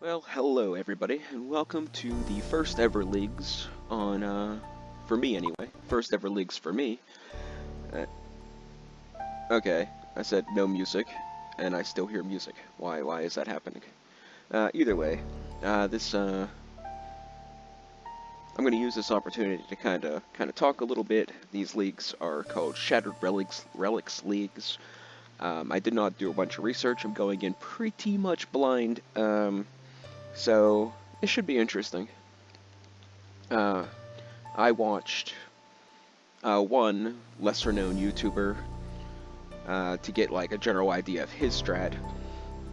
Well, hello everybody, and welcome to the first ever leagues on, for me anyway, first ever leagues for me. Uh, okay, I said no music, and I still hear music. Why is that happening? Either way, I'm going to use this opportunity to kind of talk a little bit. These leagues are called Shattered Relics Leagues. I did not do a bunch of research. I'm going in pretty much blind, so it should be interesting. Uh, I watched one lesser-known YouTuber to get like a general idea of his strat.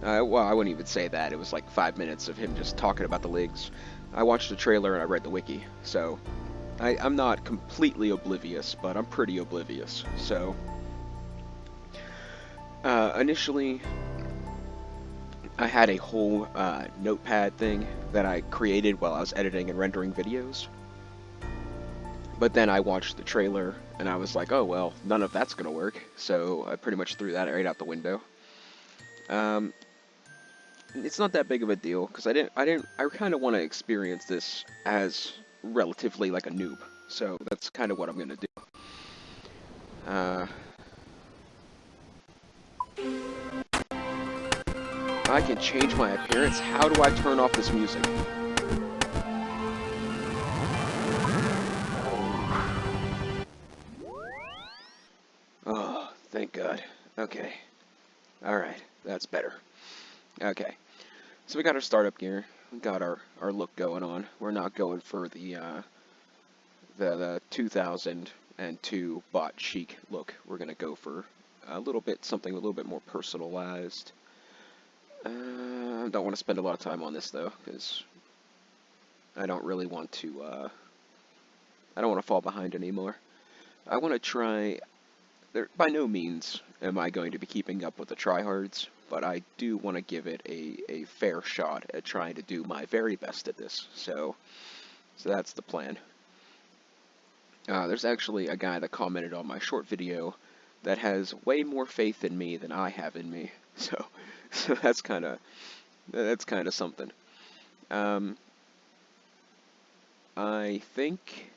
Well, I wouldn't even say that. It was like 5 minutes of him just talking about the leagues. I watched the trailer and I read the wiki, so I'm not completely oblivious, but I'm pretty oblivious. So initially, I had a whole notepad thing that I created while I was editing and rendering videos. But then I watched the trailer and I was like, oh well, none of that's gonna work. So I pretty much threw that right out the window. It's not that big of a deal because I kind of want to experience this as relatively like a noob. So that's kind of what I'm gonna do. Uh, I can change my appearance. How do I turn off this music? Oh, thank God. Okay. Alright, that's better. Okay. So we got our startup gear. We got our look going on. We're not going for the 2002 bot chic look. We're gonna go for something a little bit more personalized. I don't want to spend a lot of time on this though, because I don't really want to. I don't want to fall behind anymore. I want to try. By no means am I going to be keeping up with the tryhards, but I do want to give it a fair shot at trying to do my very best at this. So that's the plan. There's actually a guy that commented on my short video that has way more faith in me than I have in me. So that's kind of something. Um, I think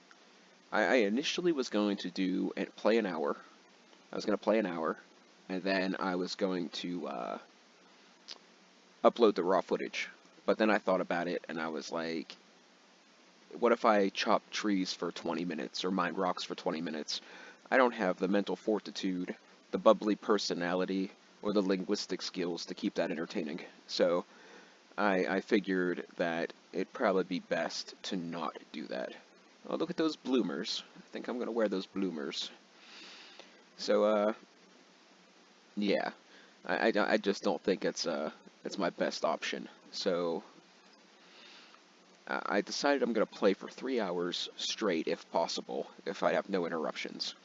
I initially was going to play an hour. I was going to play an hour, and then I was going to upload the raw footage. But then I thought about it, and I was like, what if I chop trees for 20 minutes or mine rocks for 20 minutes? I don't have the mental fortitude, the bubbly personality, or the linguistic skills to keep that entertaining. So I figured that it'd probably be best to not do that. Oh, look at those bloomers. I think I'm going to wear those bloomers. So, yeah. I just don't think it's my best option. So I decided I'm going to play for 3 hours straight if possible, if I have no interruptions.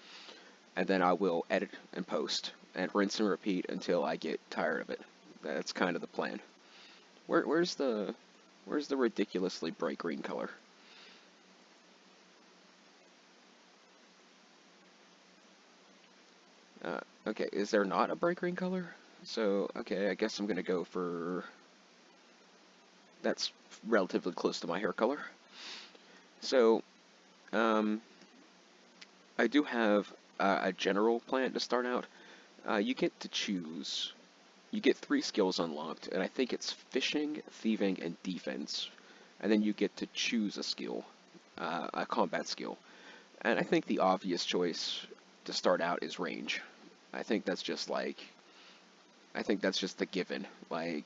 And then I will edit and post and rinse and repeat until I get tired of it. That's kind of the plan. Where's the ridiculously bright green color? Okay, is there not a bright green color? So, okay, I guess I'm gonna go for... That's relatively close to my hair color. So, I do have a general plan to start out. You get to choose... You get 3 skills unlocked, and I think it's fishing, thieving, and defense. And then you get to choose a skill, a combat skill. And I think the obvious choice to start out is range. I think that's just the given. Like,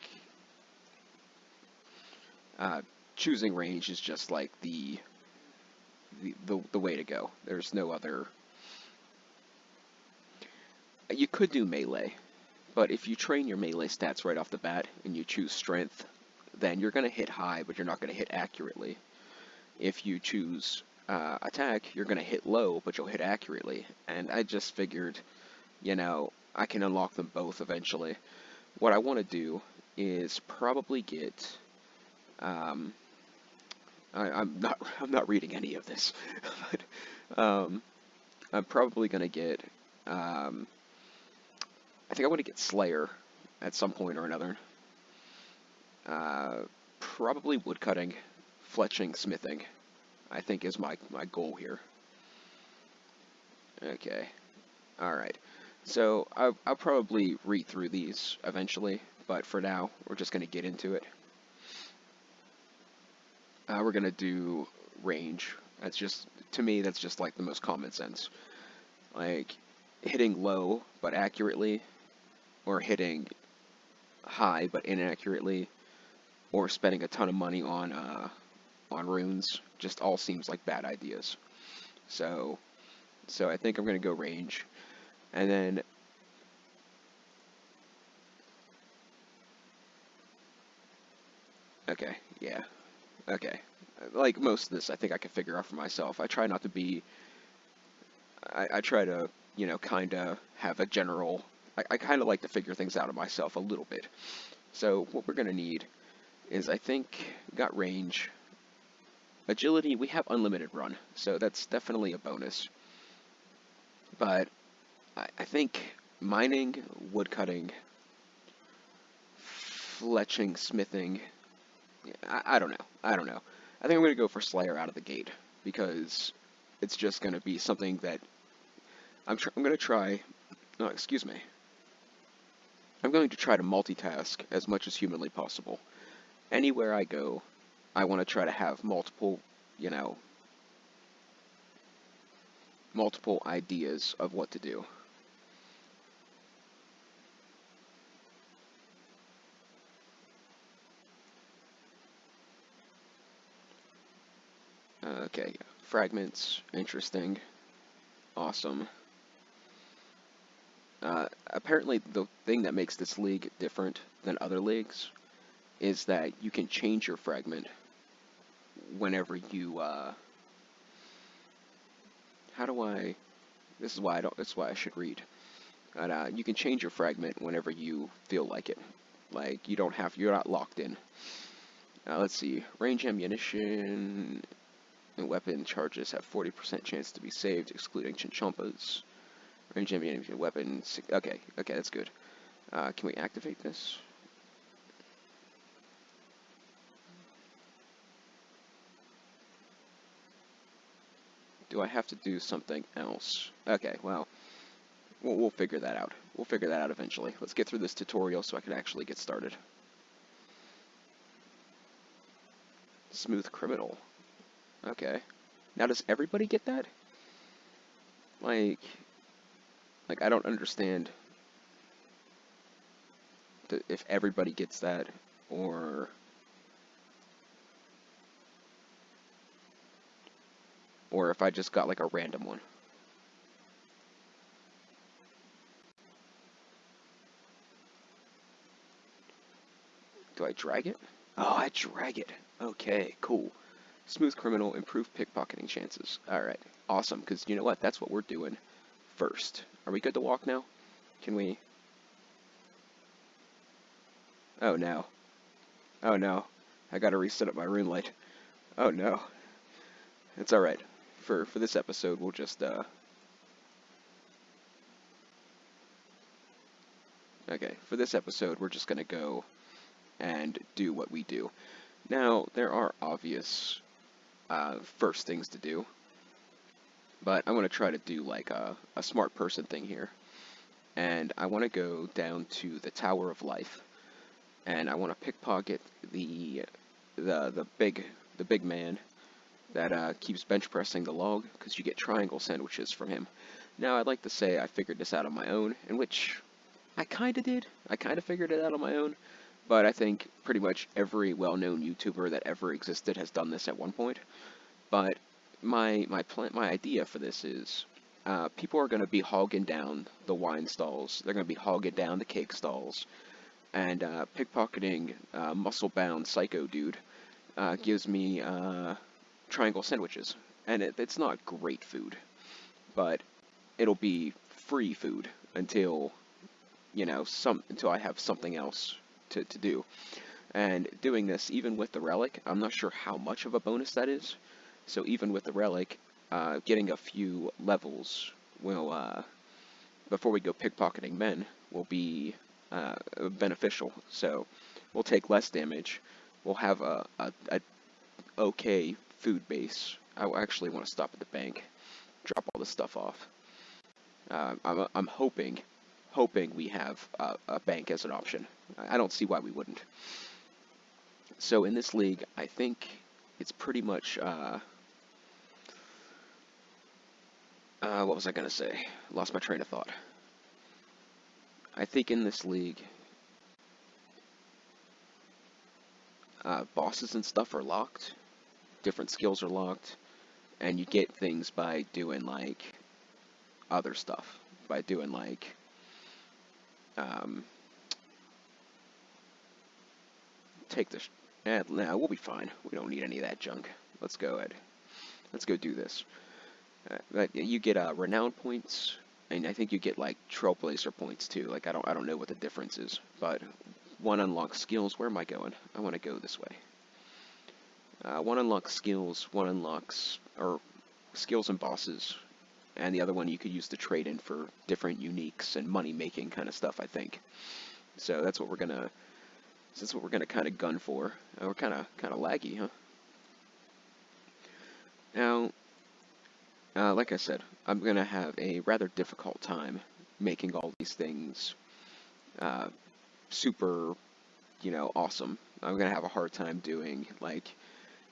choosing range is just like the way to go. There's no other. You could do melee, but if you train your melee stats right off the bat and you choose strength, then you're going to hit high, but you're not going to hit accurately. If you choose attack, you're going to hit low, but you'll hit accurately. And I just figured, I can unlock them both eventually. What I want to do is probably get. I'm not reading any of this, but I'm probably going to get. I think I want to get Slayer at some point or another. Probably woodcutting, fletching, smithing, I think is my goal here. Okay, alright. So I'll probably read through these eventually, but for now, we're just going to get into it. We're going to do range. That's just, to me, that's just like the most common sense. Like, hitting low but accurately, or hitting high but inaccurately, or spending a ton of money on runes, just all seems like bad ideas. So I think I'm gonna go range, and then okay, yeah, okay. Like most of this, I think I can figure out for myself. I try not to be. I try to, kind of have a general. I kind of like to figure things out of myself a little bit. So what we're gonna need is, I think, we got range. Agility, we have unlimited run, so that's definitely a bonus. But I think mining, woodcutting, fletching, smithing, I don't know. I don't know. I think I'm going to go for Slayer out of the gate because it's just going to be something that I'm going to try. No, excuse me. I'm going to try to multitask as much as humanly possible. Anywhere I go, I want to try to have you know, multiple ideas of what to do. Okay, fragments, interesting, awesome. Apparently, the thing that makes this league different than other leagues is that you can change your fragment whenever you. How do I? This is why I don't. This is why I should read. And, you can change your fragment whenever you feel like it. Like you don't have. You're not locked in. Let's see. Range ammunition and weapon charges have 40% chance to be saved, excluding chinchompas. Range ammunition weapon. Okay. Okay, that's good. Can we activate this? Do I have to do something else? Okay, well, we'll figure that out. We'll figure that out eventually. Let's get through this tutorial so I can actually get started. Smooth criminal. Okay. Now does everybody get that? Like, I don't understand if everybody gets that, or if I just got like a random one. Do I drag it? Oh, I drag it. Okay, cool. Smooth criminal, improved pickpocketing chances. Alright, awesome, because you know what? That's what we're doing first. Are we good to walk now? Can we? Oh no. Oh no. I gotta reset up my rune light. Oh no. It's alright. For this episode, we'll just, okay, for this episode, we're just gonna go and do what we do. Now, there are obvious first things to do, but I want to try to do like a smart person thing here. And I want to go down to the Tower of Life, and I want to pickpocket the big man that keeps bench pressing the log, because you get triangle sandwiches from him. Now, I'd like to say I figured this out on my own, in which I kind of did. I kind of figured it out on my own, but I think pretty much every well-known YouTuber that ever existed has done this at one point. But my idea for this is people are going to be hogging down the wine stalls. They're going to be hogging down the cake stalls, and pickpocketing muscle-bound psycho dude gives me triangle sandwiches, and it's not great food, but it'll be free food until until I have something else to do. And doing this, even with the relic, I'm not sure how much of a bonus that is. So even with the relic, getting a few levels will, before we go pickpocketing men, will be beneficial. So we'll take less damage. we'll have a okay food base. I actually want to stop at the bank, drop all this stuff off. I'm hoping we have a bank as an option. I don't see why we wouldn't. So in this league, I think it's pretty much. What was I gonna say? Lost my train of thought. I think in this league, bosses and stuff are locked. Different skills are locked, and you get things by doing like other stuff. By doing like um, take this. Nah, we'll be fine. We don't need any of that junk. Let's go ahead. Let's go do this. You get renown points, and I think you get like trailblazer points too. Like I don't know what the difference is, but one unlocks skills. Where am I going? I want to go this way. One unlocks skills. One unlocks or skills and bosses, and the other one you could use to trade in for different uniques and money making kind of stuff. I think. So that's what we're gonna. That's what we're gonna kind of gun for. We're kind of laggy, huh? Now, like I said, I'm going to have a rather difficult time making all these things uh, super, awesome. I'm going to have a hard time doing, like,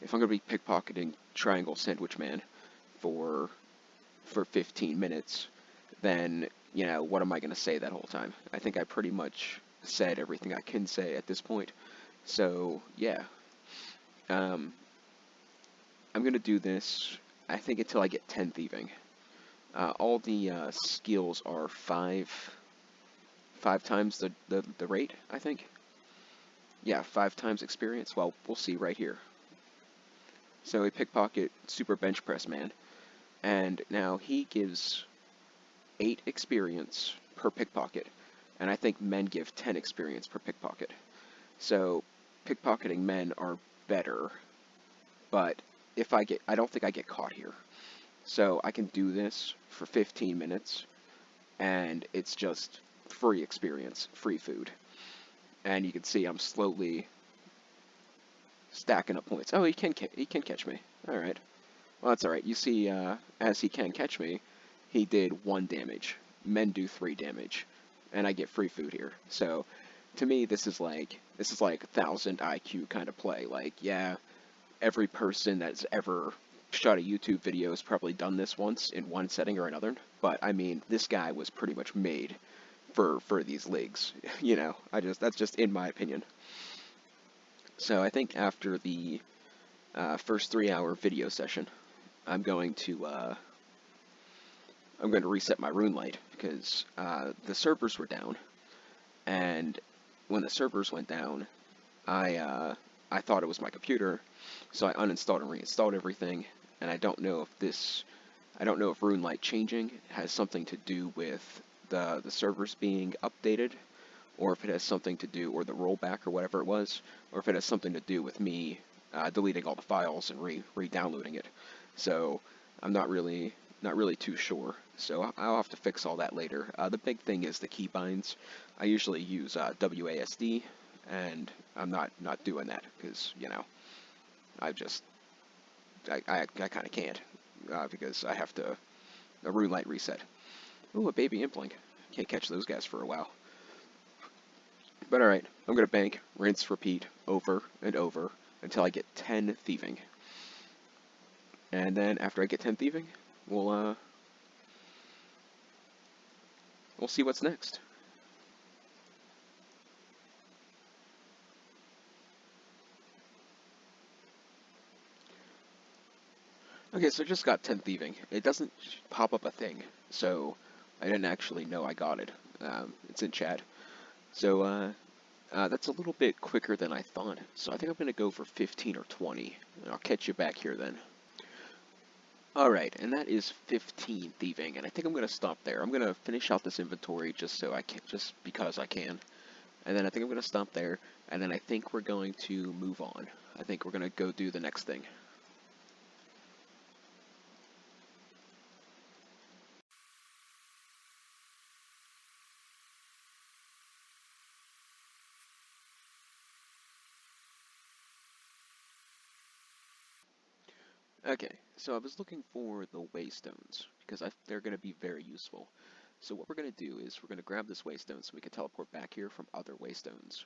if I'm going to be pickpocketing Triangle Sandwich Man for 15 minutes, then, what am I going to say that whole time? I think I pretty much said everything I can say at this point. So, yeah. Um, I'm going to do this, I think, until I get 10 thieving. All the skills are five times the rate, I think. Yeah, 5 times experience. Well, we'll see right here. So a pickpocket super bench press man, and now he gives 8 experience per pickpocket, and I think men give 10 experience per pickpocket. So pickpocketing men are better, but I don't think I get caught here. So I can do this for 15 minutes, and it's just free experience, free food. And you can see I'm slowly stacking up points. Oh, he can catch me. All right. Well, that's all right. You see, as he can catch me, he did 1 damage. Men do 3 damage, and I get free food here. So, to me, this is like 1,000 IQ kind of play. Like, yeah, every person that's ever shot a YouTube video has probably done this once in one setting or another. But I mean, this guy was pretty much made for these leagues. That's just in my opinion. So I think after the first 3-hour video session, I'm going to reset my rune light because the servers were down, and when the servers went down, I thought it was my computer, so I uninstalled and reinstalled everything, and I don't know if rune light changing has something to do with the servers being updated, or if it has something to do, or the rollback or whatever it was, or if it has something to do with me deleting all the files and re-downloading it. So I'm not really too sure. So I'll have to fix all that later. The big thing is the keybinds. I usually use WASD, and I'm not doing that because I kind of can't because I have to a rune light reset. Ooh, a baby impling. Can't catch those guys for a while. But alright, I'm going to bank, rinse, repeat, over and over until I get 10 thieving. And then after I get 10 thieving, we'll see what's next. Okay, so I just got 10 thieving. It doesn't pop up a thing, so I didn't actually know I got it. It's in chat. So, that's a little bit quicker than I thought, so I think I'm going to go for 15 or 20, and I'll catch you back here then. Alright, and that is 15 thieving, and I think I'm going to stop there. I'm going to finish out this inventory just because I can. And then I think I'm going to stop there, and then I think we're going to move on. I think we're going to go do the next thing. Okay, so I was looking for the waystones because they're going to be very useful. So what we're going to do is we're going to grab this waystone so we can teleport back here from other waystones.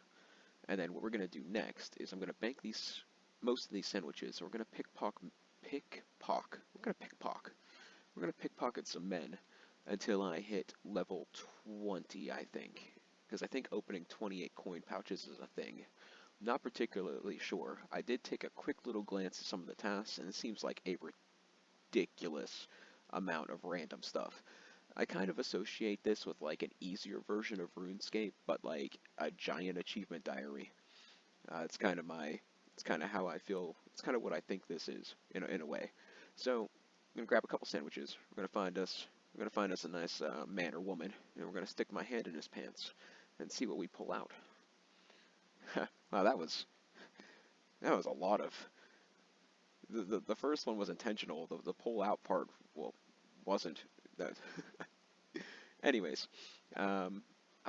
And then what we're going to do next is I'm going to bank most of these sandwiches. So we're going to we're going to pickpocket some men until I hit level 20, I think. Because I think opening 28 coin pouches is a thing. Not particularly sure. I did take a quick little glance at some of the tasks, and it seems like a ridiculous amount of random stuff. I kind of associate this with like an easier version of RuneScape, but like a giant achievement diary. It's kind of how I feel. It's kind of what I think this is in a way. So I'm gonna grab a couple sandwiches. We're gonna find us a nice man or woman, and we're gonna stick my hand in his pants and see what we pull out. Wow, that was a lot of. The first one was intentional. The pull out part, well, wasn't. That. Anyways, I'm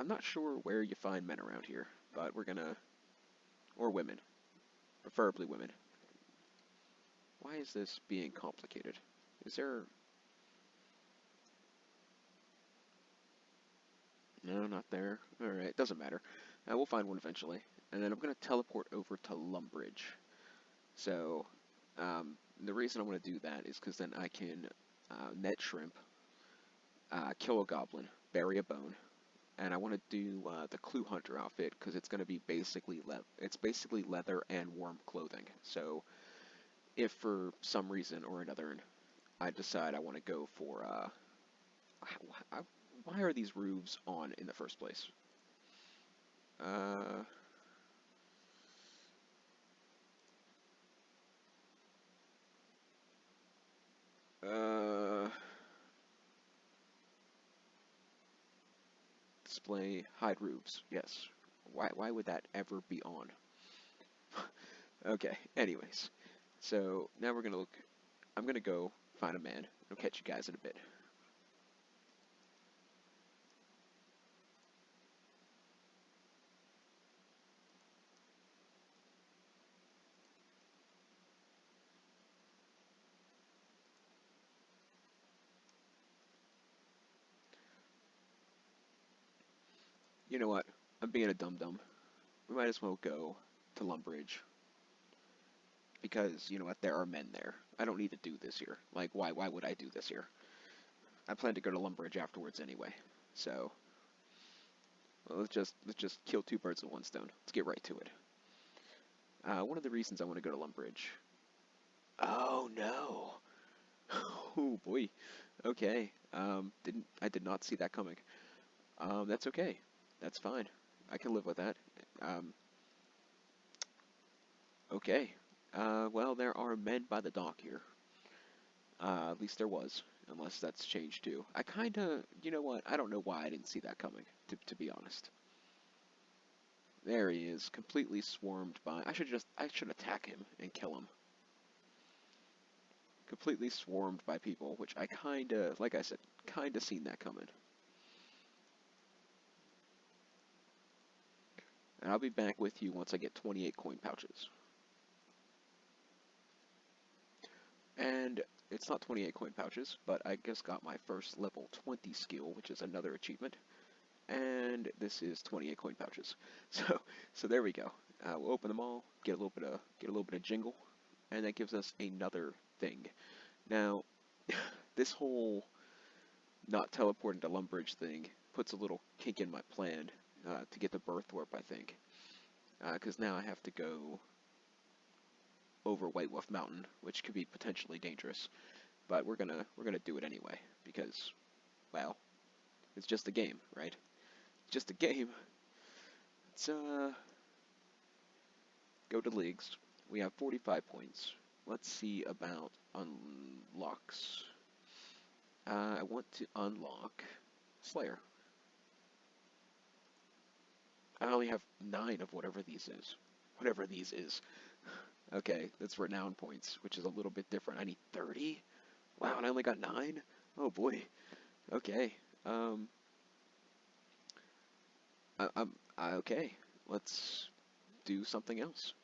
not sure where you find men around here, but we're gonna, or women, preferably women. Why is this being complicated? Is there? No, not there. All right, doesn't matter. We'll find one eventually. And then I'm gonna teleport over to Lumbridge. So, the reason I want to do that is because then I can net shrimp, kill a goblin, bury a bone, and I want to do the Clue Hunter outfit because it's going to be basically leather and warm clothing. So if for some reason or another I decide I want to go for why are these roofs on in the first place? Uh, uh, display hide roofs. Yes. Why would that ever be on? Okay. Anyways, so now we're gonna look. I'm gonna go find a man. I'll catch you guys in a bit. You know what? I'm being a dum dum. We might as well go to Lumbridge because you know what? There are men there. I don't need to do this here. Like, why would I do this here? I plan to go to Lumbridge afterwards anyway. So well, let's just kill two birds with one stone. Let's get right to it. One of the reasons I want to go to Lumbridge. Oh no! Oh boy. Okay. I did not see that coming. That's okay. That's fine. I can live with that. Um, okay. Well, there are men by the dock here. At least there was, unless that's changed too. I kinda, you know what? I don't know why I didn't see that coming, to be honest. There he is, completely swarmed by. I should attack him and kill him. Completely swarmed by people, which I kinda, like I said, kinda seen that coming. And I'll be back with you once I get 28 coin pouches. And it's not 28 coin pouches, but I just got my first level 20 skill, which is another achievement. And this is 28 coin pouches. So there we go. We'll open them all, get a little bit of jingle, and that gives us another thing. Now, this whole not teleporting to Lumbridge thing puts a little kink in my plan to get the birth warp, I think, because now I have to go over White Wolf Mountain, which could be potentially dangerous. But we're gonna do it anyway because, well, it's just a game, right? Just a game. Let's go to leagues. We have 45 points. Let's see about unlocks. I want to unlock Slayer. I only have 9 of whatever these is. Whatever these is. Okay, that's renown points, which is a little bit different. I need 30? Wow, and I only got 9? Oh boy. Okay. Okay. Let's do something else.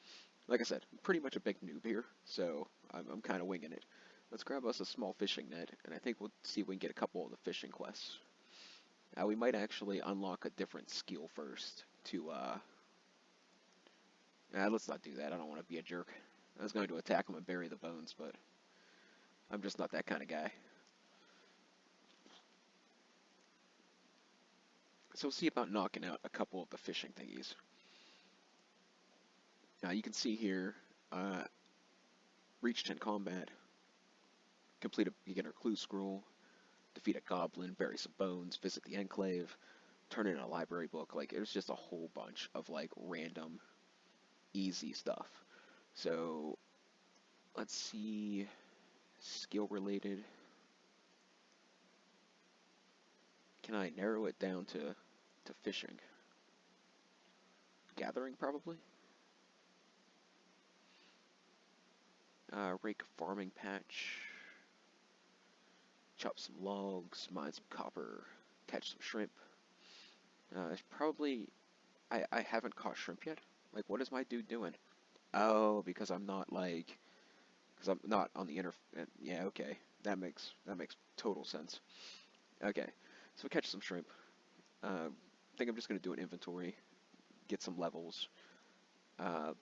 Like I said, I'm pretty much a big noob here, so I'm kind of winging it. Let's grab us a small fishing net, and I think we'll see if we can get a couple of the fishing quests. We might actually unlock a different skill first to, let's not do that. I don't want to be a jerk. I was going to attack him and bury the bones, but I'm just not that kind of guy. So we'll see about knocking out a couple of the fishing thingies. Now you can see here, reach 10 combat, complete a beginner clue scroll, defeat a goblin, bury some bones, visit the enclave, turn in a library book. Like, it was just a whole bunch of, like, random, easy stuff. So, let's see, skill related. Can I narrow it down to fishing? Gathering, probably? Rake a farming patch, chop some logs, mine some copper, catch some shrimp. Probably, I haven't caught shrimp yet. Like, what is my dude doing? Oh, because I'm not, like, because I'm not on the yeah, okay. That makes total sense. Okay, so catch some shrimp. I think I'm just going to do an inventory, get some levels, uh,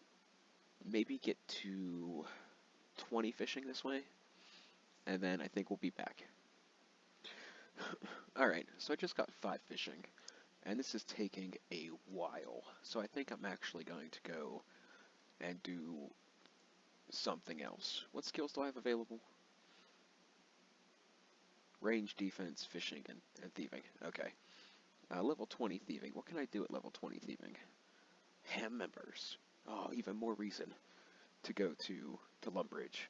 maybe get to 20 fishing this way, and then I think we'll be back. Alright, so I just got 5 fishing, and this is taking a while, so I think I'm actually going to go and do something else. What skills do I have available? Range, defense, fishing, and thieving. Okay. Level 20 thieving. What can I do at level 20 thieving? Ham members. Oh, even more reason to go to Lumbridge.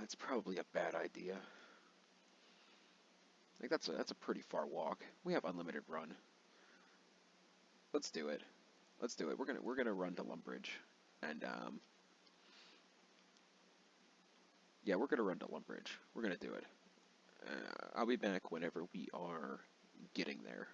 It's probably a bad idea. Like, that's a pretty far walk. We have unlimited run. Let's do it. Let's do it. We're gonna run to Lumbridge, and yeah, we're gonna run to Lumbridge. We're gonna do it. I'll be back whenever we are getting there.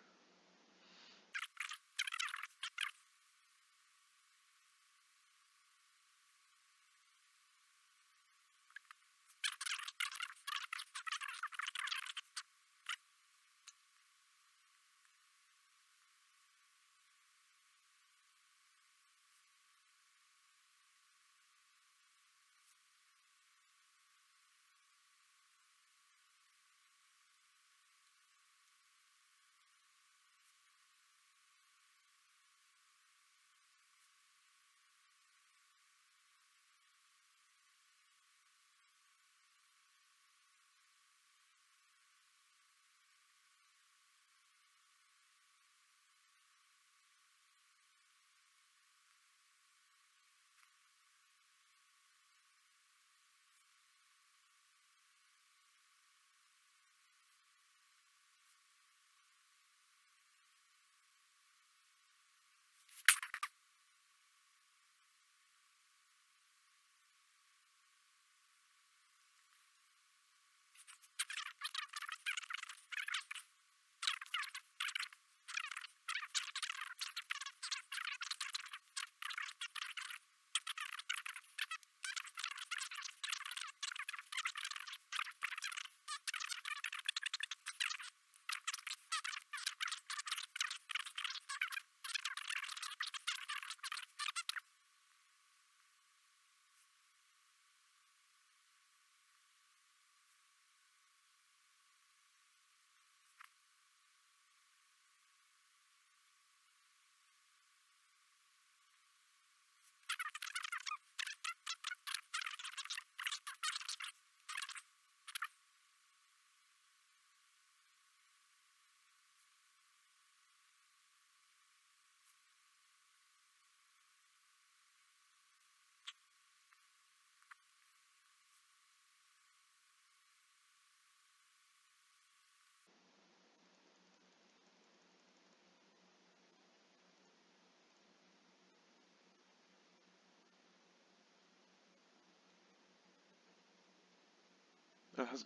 I was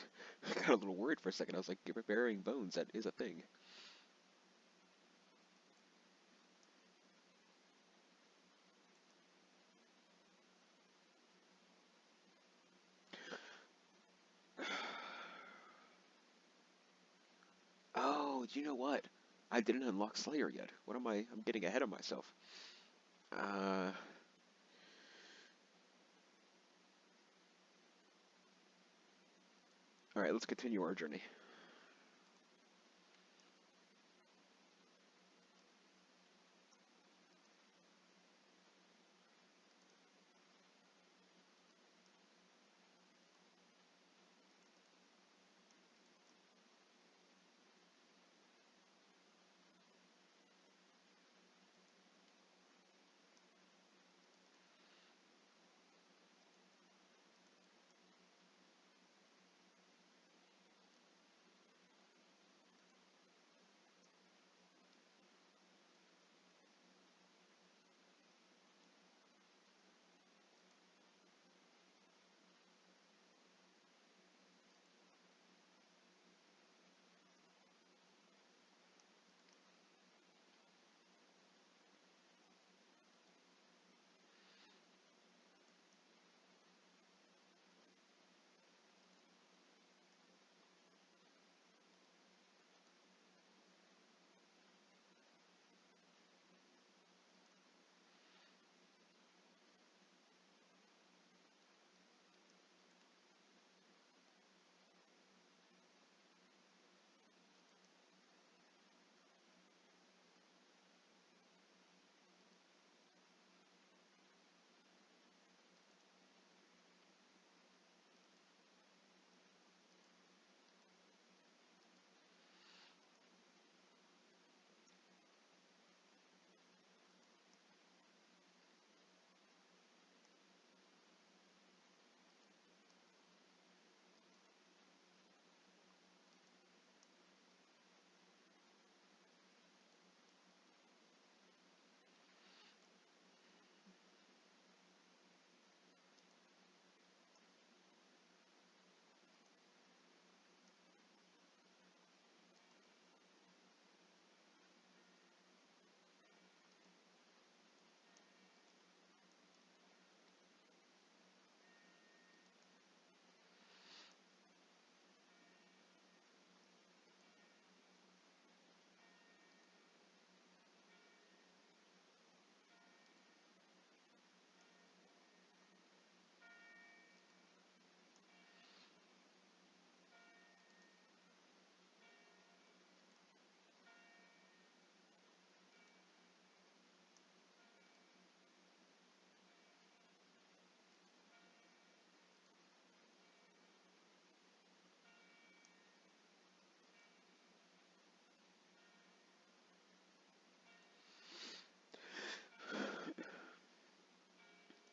got a little worried for a second. I was like, you're burying bones. That is a thing. you know what? I didn't unlock Slayer yet. What am I? I'm getting ahead of myself. Uh, all right, let's continue our journey.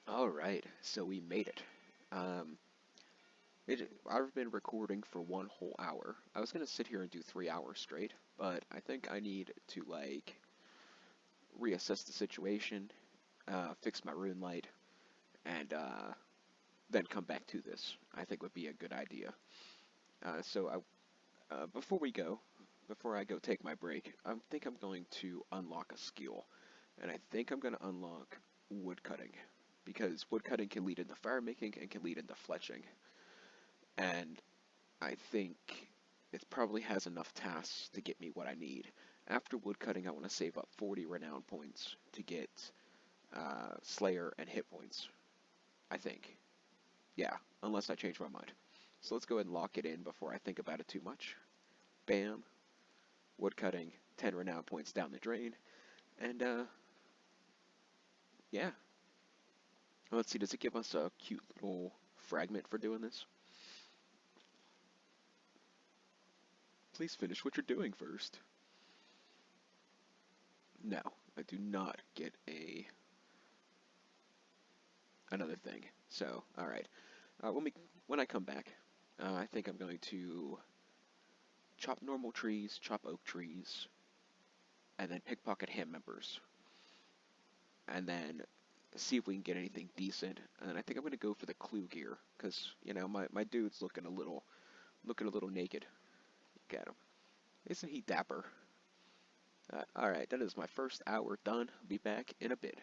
All right, so we made it. Um, I've been recording for 1 whole hour. I was gonna sit here and do 3 hours straight, but I think I need to like reassess the situation, fix my rune light, and then come back to this. I think would be a good idea. Before we go, before I go take my break, I think I'm going to unlock a skill, and I think I'm going to unlock woodcutting, because woodcutting can lead into fire making and can lead into fletching, and I think it probably has enough tasks to get me what I need. After woodcutting, I want to save up 40 renown points to get Slayer and hit points, I think. Yeah, unless I change my mind. So let's go ahead and lock it in before I think about it too much. Bam. Woodcutting, 10 renown points down the drain. And, yeah. Let's see, does it give us a cute little fragment for doing this? Please finish what you're doing first. No, I do not get another thing. So, alright. When I come back, I think I'm going to chop normal trees, chop oak trees, and then pickpocket ham members. And then see if we can get anything decent. And then I think I'm gonna go for the clue gear, because, you know, my dude's looking a little naked. Look at him. Isn't he dapper? Alright, that is my first hour done. I'll be back in a bit.